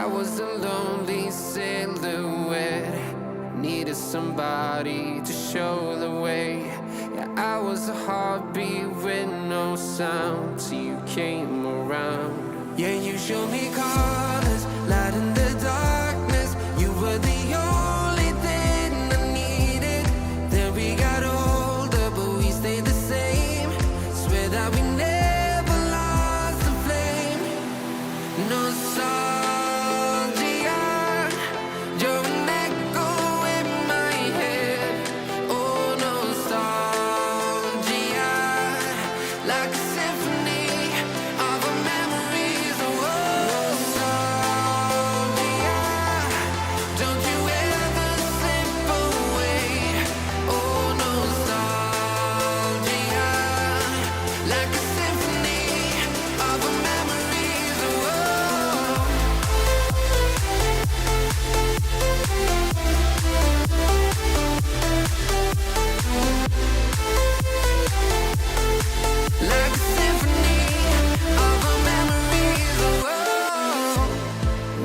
I was a lonely silhouette, needed somebody to show the way. Yeah, I was a heartbeat with no sound till you came around. Yeah, you showed me colors, light in the darkness. You were the only thing I needed. Then we got older, but we stayed the same. Swear that we never lost the flame. Nostalgia, you're an echo in my head. Oh, nostalgia, like a symphony of our memories. Oh, nostalgia, don't you ever slip away. Oh, nostalgia, like a symphony of our memories. Oh, like a symphony of our memories. Oh,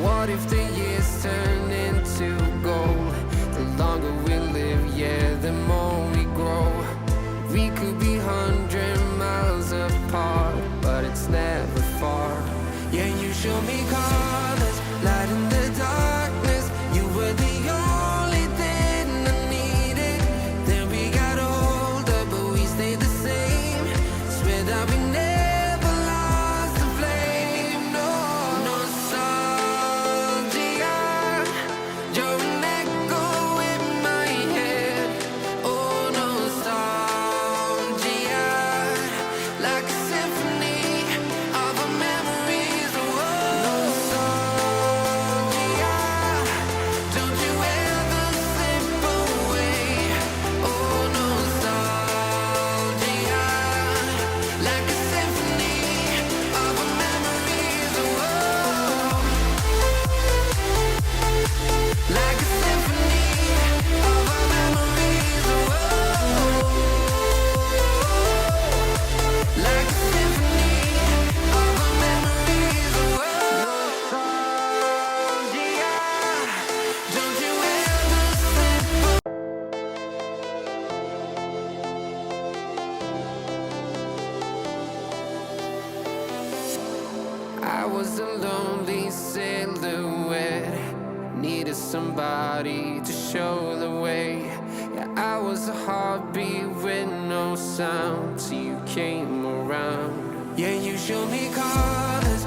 what if the years turn into gold? The longer we live, yeah, the more we grow. We could be 100 miles apart, but it's never far. Yeah, you show me colors, light in the darkness. You were the only thing I needed. Then we got older, but we stayed the same. Swear that we never lost the flame. No, nostalgia, you're an echo in my head. Oh, nostalgia, like a symphony of our memories. Oh, nostalgia, don't you ever slip away. Oh, nostalgia, like a symphony of our memories. Oh, like a symphony of our memories. Oh, like a symphony of our memories. Oh, nostalgia, don't you ever slip away. I was a lonely silhouette, needed somebody to show the way. Yeah, I was a heartbeat with no sound till you came around. Yeah, you showed me colors,